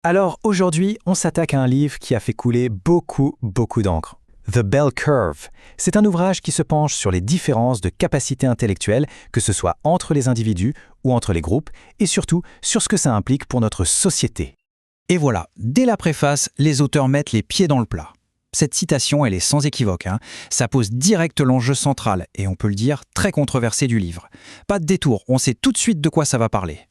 Alors aujourd'hui, on s'attaque à un livre qui a fait couler beaucoup d'encre. The Bell Curve. C'est un ouvrage qui se penche sur les différences de capacité intellectuelle, que ce soit entre les individus ou entre les groupes, et surtout sur ce que ça implique pour notre société. Et voilà, dès la préface, les auteurs mettent les pieds dans le plat. Cette citation, elle est sans équivoque. Ça pose direct l'enjeu central, et on peut le dire, très controversé du livre. Pas de détour, on sait tout de suite de quoi ça va parler.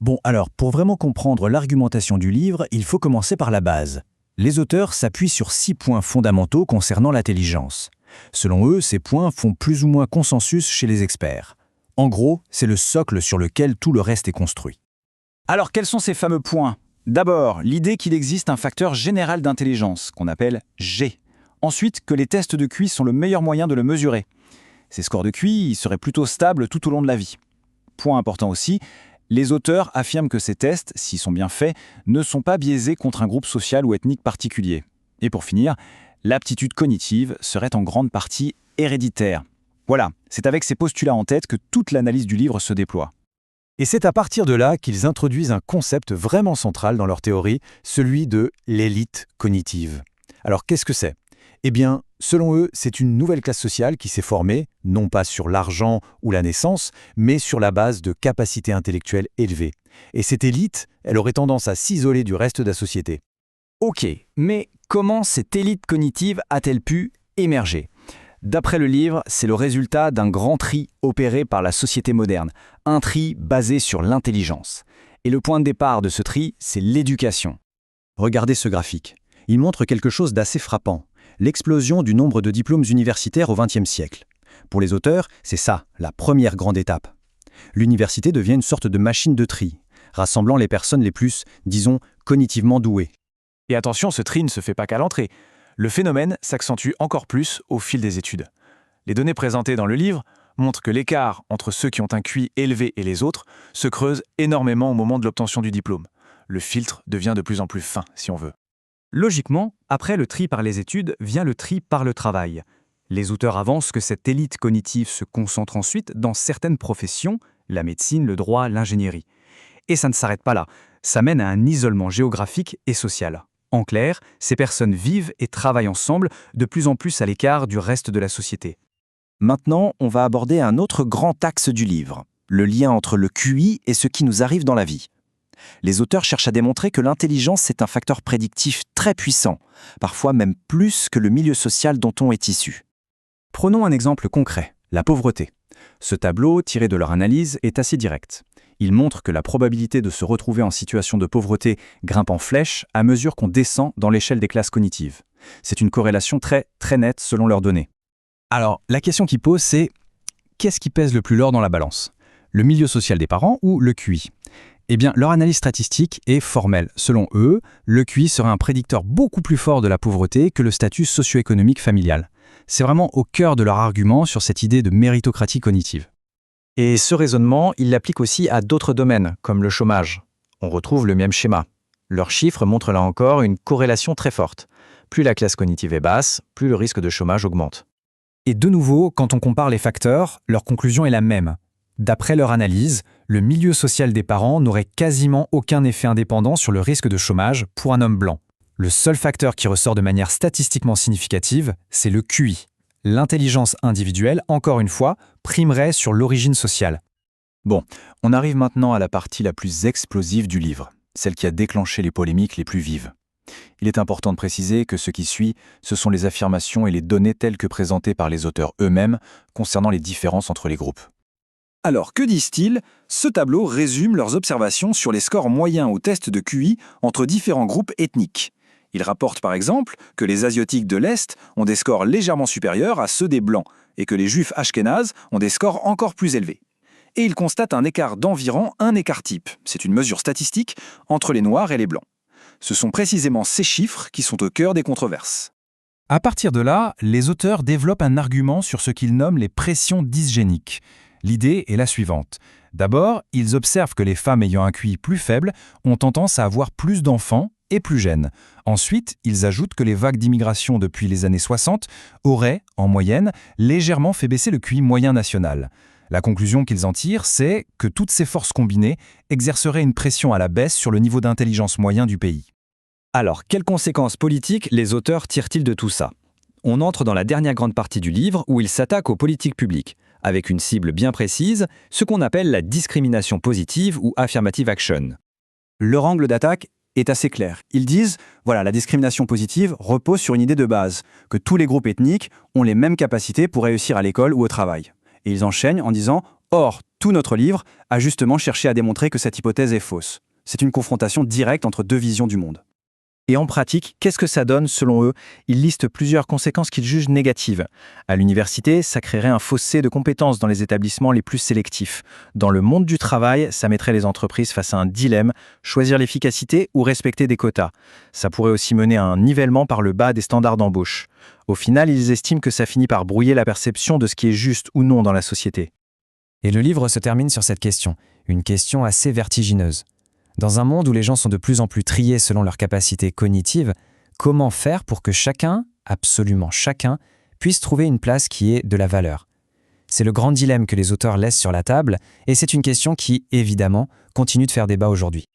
Bon, alors, pour vraiment comprendre l'argumentation du livre, il faut commencer par la base. Les auteurs s'appuient sur 6 points fondamentaux concernant l'intelligence. Selon eux, ces points font plus ou moins consensus chez les experts. En gros, c'est le socle sur lequel tout le reste est construit. Alors, quels sont ces fameux points ? D'abord, l'idée qu'il existe un facteur général d'intelligence, qu'on appelle G. Ensuite, que les tests de QI sont le meilleur moyen de le mesurer. Ces scores de QI seraient plutôt stables tout au long de la vie. Point important aussi, les auteurs affirment que ces tests, s'ils sont bien faits, ne sont pas biaisés contre un groupe social ou ethnique particulier. Et pour finir, l'aptitude cognitive serait en grande partie héréditaire. Voilà, c'est avec ces postulats en tête que toute l'analyse du livre se déploie. Et c'est à partir de là qu'ils introduisent un concept vraiment central dans leur théorie, celui de l'élite cognitive. Alors qu'est-ce que c'est ? Eh bien, selon eux, c'est une nouvelle classe sociale qui s'est formée, non pas sur l'argent ou la naissance, mais sur la base de capacités intellectuelles élevées. Et cette élite, elle aurait tendance à s'isoler du reste de la société. Ok, mais comment cette élite cognitive a-t-elle pu émerger ? D'après le livre, c'est le résultat d'un grand tri opéré par la société moderne, un tri basé sur l'intelligence. Et le point de départ de ce tri, c'est l'éducation. Regardez ce graphique. Il montre quelque chose d'assez frappant. L'explosion du nombre de diplômes universitaires au XXe siècle. Pour les auteurs, c'est ça, la première grande étape. L'université devient une sorte de machine de tri, rassemblant les personnes les plus, disons, cognitivement douées. Et attention, ce tri ne se fait pas qu'à l'entrée. Le phénomène s'accentue encore plus au fil des études. Les données présentées dans le livre montrent que l'écart entre ceux qui ont un QI élevé et les autres se creuse énormément au moment de l'obtention du diplôme. Le filtre devient de plus en plus fin, si on veut. Logiquement, après le tri par les études, vient le tri par le travail. Les auteurs avancent que cette élite cognitive se concentre ensuite dans certaines professions, la médecine, le droit, l'ingénierie. Et ça ne s'arrête pas là, ça mène à un isolement géographique et social. En clair, ces personnes vivent et travaillent ensemble, de plus en plus à l'écart du reste de la société. Maintenant, on va aborder un autre grand axe du livre, le lien entre le QI et ce qui nous arrive dans la vie. Les auteurs cherchent à démontrer que l'intelligence est un facteur prédictif très puissant, parfois même plus que le milieu social dont on est issu. Prenons un exemple concret, la pauvreté. Ce tableau, tiré de leur analyse, est assez direct. Il montre que la probabilité de se retrouver en situation de pauvreté grimpe en flèche à mesure qu'on descend dans l'échelle des classes cognitives. C'est une corrélation très nette selon leurs données. Alors, la question qui pose, c'est qu'est-ce qui pèse le plus lourd dans la balance ? Le milieu social des parents ou le QI ? Eh bien, leur analyse statistique est formelle. Selon eux, le QI serait un prédicteur beaucoup plus fort de la pauvreté que le statut socio-économique familial. C'est vraiment au cœur de leur argument sur cette idée de méritocratie cognitive. Et ce raisonnement, ils l'appliquent aussi à d'autres domaines, comme le chômage. On retrouve le même schéma. Leurs chiffres montrent là encore une corrélation très forte. Plus la classe cognitive est basse, plus le risque de chômage augmente. Et de nouveau, quand on compare les facteurs, leur conclusion est la même. D'après leur analyse, le milieu social des parents n'aurait quasiment aucun effet indépendant sur le risque de chômage pour un homme blanc. Le seul facteur qui ressort de manière statistiquement significative, c'est le QI. L'intelligence individuelle, encore une fois, primerait sur l'origine sociale. Bon, on arrive maintenant à la partie la plus explosive du livre, celle qui a déclenché les polémiques les plus vives. Il est important de préciser que ce qui suit, ce sont les affirmations et les données telles que présentées par les auteurs eux-mêmes concernant les différences entre les groupes. Alors, que disent-ils ? Ce tableau résume leurs observations sur les scores moyens au test de QI entre différents groupes ethniques. Il rapporte par exemple que les Asiatiques de l'Est ont des scores légèrement supérieurs à ceux des Blancs et que les Juifs ashkénazes ont des scores encore plus élevés. Et il constate un écart d'environ un écart type, c'est une mesure statistique, entre les Noirs et les Blancs. Ce sont précisément ces chiffres qui sont au cœur des controverses. À partir de là, les auteurs développent un argument sur ce qu'ils nomment les pressions dysgéniques. L'idée est la suivante. D'abord, ils observent que les femmes ayant un QI plus faible ont tendance à avoir plus d'enfants et plus jeunes. Ensuite, ils ajoutent que les vagues d'immigration depuis les années 60 auraient, en moyenne, légèrement fait baisser le QI moyen national. La conclusion qu'ils en tirent, c'est que toutes ces forces combinées exerceraient une pression à la baisse sur le niveau d'intelligence moyen du pays. Alors, quelles conséquences politiques les auteurs tirent-ils de tout ça? On entre dans la dernière grande partie du livre où ils s'attaquent aux politiques publiques, avec une cible bien précise, ce qu'on appelle la discrimination positive ou affirmative action. Leur angle d'attaque est assez clair. Ils disent, voilà, la discrimination positive repose sur une idée de base, que tous les groupes ethniques ont les mêmes capacités pour réussir à l'école ou au travail. Et ils enchaînent en disant, or, tout notre livre a justement cherché à démontrer que cette hypothèse est fausse. C'est une confrontation directe entre deux visions du monde. Et en pratique, qu'est-ce que ça donne selon eux? Ils listent plusieurs conséquences qu'ils jugent négatives. À l'université, ça créerait un fossé de compétences dans les établissements les plus sélectifs. Dans le monde du travail, ça mettrait les entreprises face à un dilemme, choisir l'efficacité ou respecter des quotas. Ça pourrait aussi mener à un nivellement par le bas des standards d'embauche. Au final, ils estiment que ça finit par brouiller la perception de ce qui est juste ou non dans la société. Et le livre se termine sur cette question, une question assez vertigineuse. Dans un monde où les gens sont de plus en plus triés selon leurs capacités cognitives, comment faire pour que chacun, absolument chacun, puisse trouver une place qui ait de la valeur? C'est le grand dilemme que les auteurs laissent sur la table, et c'est une question qui, évidemment, continue de faire débat aujourd'hui.